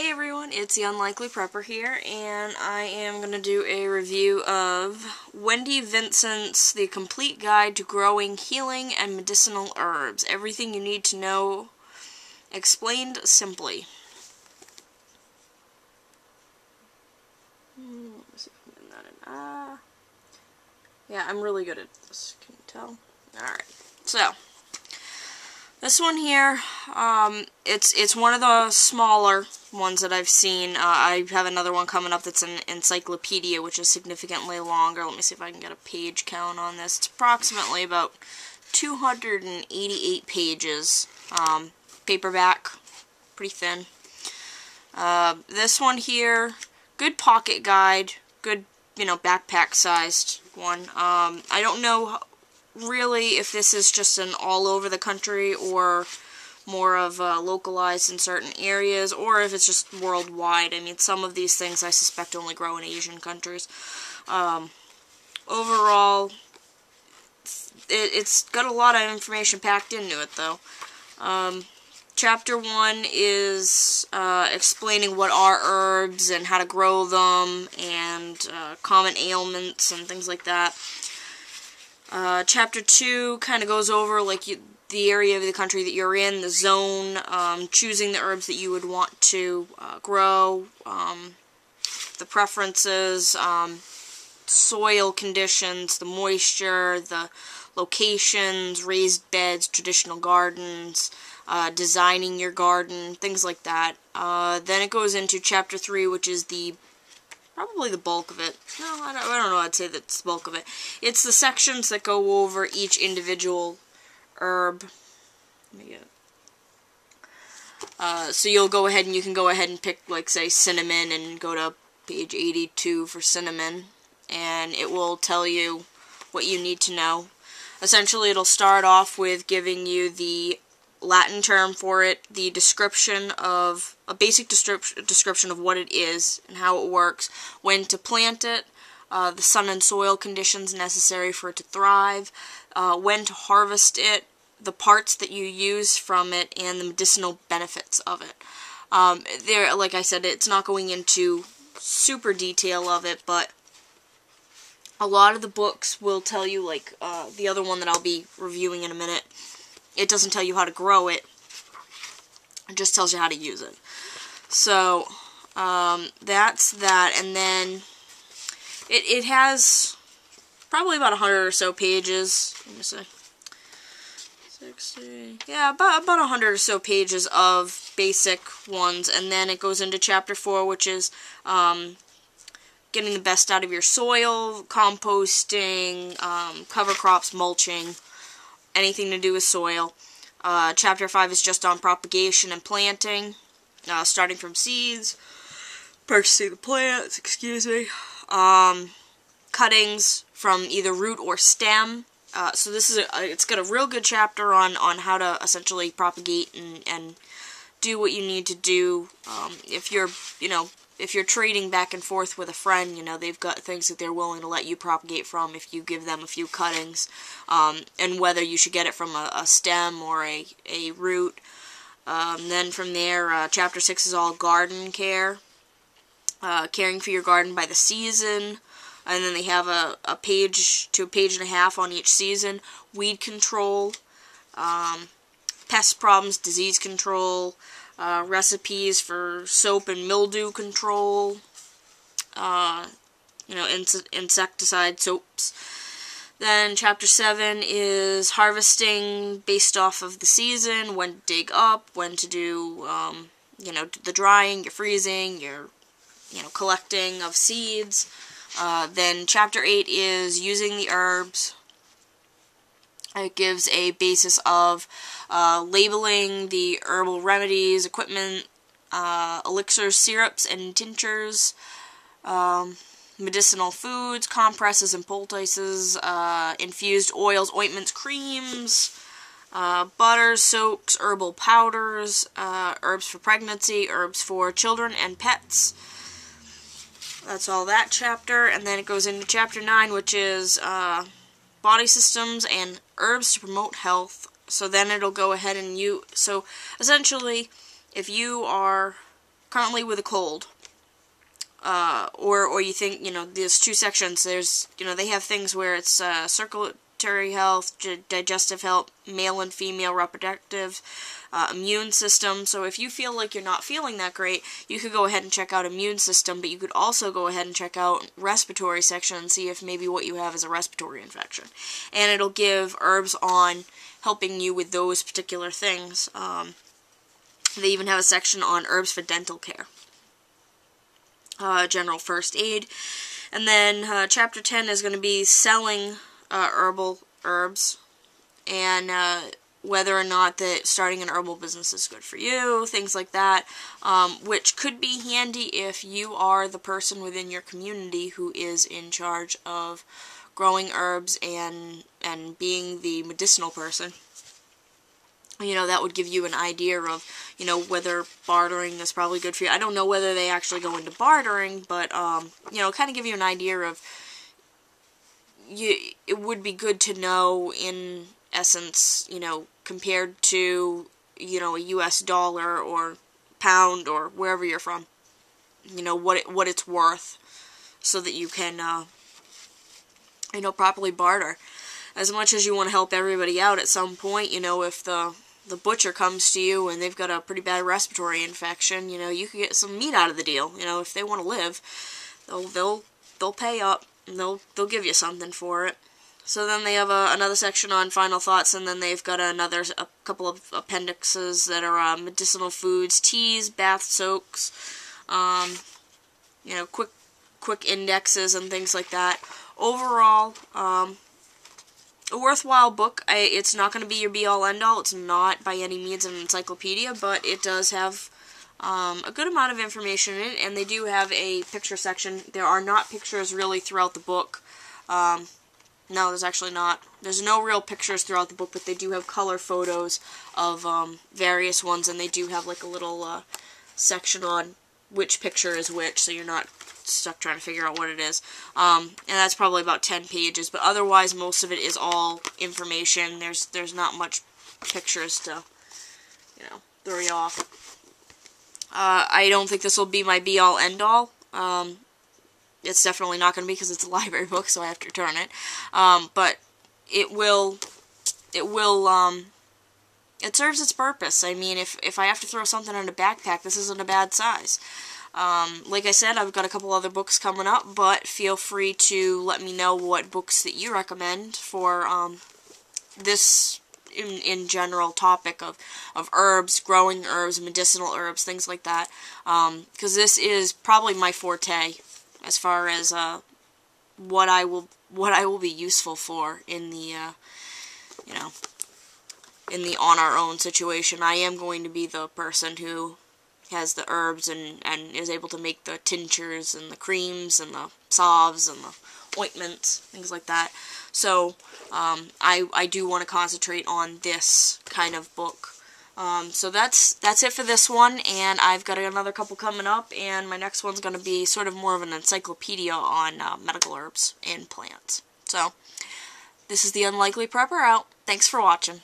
Hey everyone, it's the Unlikely Prepper here, and I am going to do a review of Wendy Vincent's The Complete Guide to Growing Healing and Medicinal Herbs. Everything you need to know, explained simply. Let's see if I can get that in. Yeah, I'm really good at this, can you tell? Alright, so this one here, it's one of the smaller ones that I've seen. I have another one coming up that's an encyclopedia, which is significantly longer. Let me see if I can get a page count on this. It's approximately about 288 pages. Paperback, pretty thin. This one here, good pocket guide, good, backpack-sized one. I don't know really if this is just an all over the country or more of localized in certain areas, or if it's just worldwide. I mean, some of these things I suspect only grow in Asian countries. Overall, it's got a lot of information packed into it, though. Chapter 1 is explaining what are herbs and how to grow them, and common ailments and things like that. Chapter 2 kind of goes over the area of the country that you're in, the zone, choosing the herbs that you would want to grow, the preferences, soil conditions, the moisture, the locations, raised beds, traditional gardens, designing your garden, things like that. Then it goes into Chapter 3, which is probably the bulk of it. No, I don't know. I'd say that's the bulk of it. It's the sections that go over each individual herb. Let me get it. So you'll go ahead and you can go ahead and pick, say, cinnamon, and go to page 82 for cinnamon, and it will tell you what you need to know. Essentially, it'll start off with giving you the Latin term for it, the description of, a basic description of what it is and how it works, when to plant it, the sun and soil conditions necessary for it to thrive, when to harvest it, the parts that you use from it, and the medicinal benefits of it. Like I said, it's not going into super detail of it, but a lot of the books will tell you, the other one that I'll be reviewing in a minute, it doesn't tell you how to grow it. It just tells you how to use it. So, that's that. And then it has probably about 100 or so pages. Let me see. 60. Yeah, about 100 or so pages of basic ones. And then it goes into Chapter 4, which is getting the best out of your soil, composting, cover crops, mulching, anything to do with soil. Chapter 5 is just on propagation and planting, starting from seeds, purchasing the plants, cuttings from either root or stem. So this is it's got a real good chapter on how to essentially propagate and do what you need to do. If you're trading back and forth with a friend, they've got things that they're willing to let you propagate from if you give them a few cuttings, and whether you should get it from a stem or a root. Then from there, Chapter 6 is all garden care, caring for your garden by the season, and then they have a page to a page and a half on each season. Weed control, pest problems, disease control, recipes for soap and mildew control, insecticide soaps. Then Chapter 7 is harvesting based off of the season, when to dig up, when to do, the drying, your freezing, your, collecting of seeds. Then Chapter 8 is using the herbs. It gives a basis of labeling the herbal remedies, equipment, elixirs, syrups, and tinctures, medicinal foods, compresses and poultices, infused oils, ointments, creams, butters, soaps, herbal powders, herbs for pregnancy, herbs for children and pets. That's all that chapter, and then it goes into Chapter 9, which is body systems and herbs to promote health. So then it'll go ahead and so essentially, if you are currently with a cold, or you think, you know, there's two sections. There's, you know, they have things where it's circulatory health, digestive health, male and female reproductive, immune system. So if you feel like you're not feeling that great, you could go ahead and check out immune system, but you could also go ahead and check out respiratory section and see if maybe what you have is a respiratory infection. And it'll give herbs on helping you with those particular things. They even have a section on herbs for dental care. General first aid. And then chapter 10 is going to be selling herbal herbs, and whether or not that starting an herbal business is good for you, things like that, which could be handy if you are the person within your community who is in charge of growing herbs and being the medicinal person. You know, that would give you an idea of, you know, whether bartering is probably good for you. I don't know whether they actually go into bartering, but, you know, kind of give you an idea of, it would be good to know, in essence, you know, compared to, you know, a US dollar or pound or wherever you're from, you know, what it's worth, so that you can, you know, properly barter. As much as you want to help everybody out at some point, you know, if the butcher comes to you and they've got a pretty bad respiratory infection, you know, you could get some meat out of the deal. You know, if they want to live, they'll pay up and they'll give you something for it. So then they have another section on final thoughts, and then they've got a couple of appendixes that are medicinal foods, teas, bath soaks, you know, quick indexes and things like that. Overall, a worthwhile book. It's not going to be your be-all, end-all. It's not by any means an encyclopedia, but it does have a good amount of information in it, and they do have a picture section. There are not pictures really throughout the book. No, there's actually not. There's no real pictures throughout the book, but they do have color photos of various ones, and they do have like a little section on which picture is which, so you're not stuck trying to figure out what it is. And that's probably about 10 pages, but otherwise most of it is all information. There's not much pictures to, you know, throw you off. I don't think this will be my be-all, end-all. It's definitely not going to be, because it's a library book, so I have to return it. But it serves its purpose. I mean, if I have to throw something in a backpack, this isn't a bad size. Like I said, I've got a couple other books coming up, but feel free to let me know what books that you recommend for this in general topic of herbs, growing herbs, medicinal herbs, things like that. Because this is probably my forte as far as what I will be useful for in the you know, in the on our own situation. I am going to be the person who has the herbs and is able to make the tinctures and the creams and the salves and the ointments, things like that. So I do want to concentrate on this kind of book. So that's it for this one, and I've got another couple coming up, and my next one's going to be sort of more of an encyclopedia on medical herbs and plants. So this is the Unlikely Prepper out. Thanks for watching.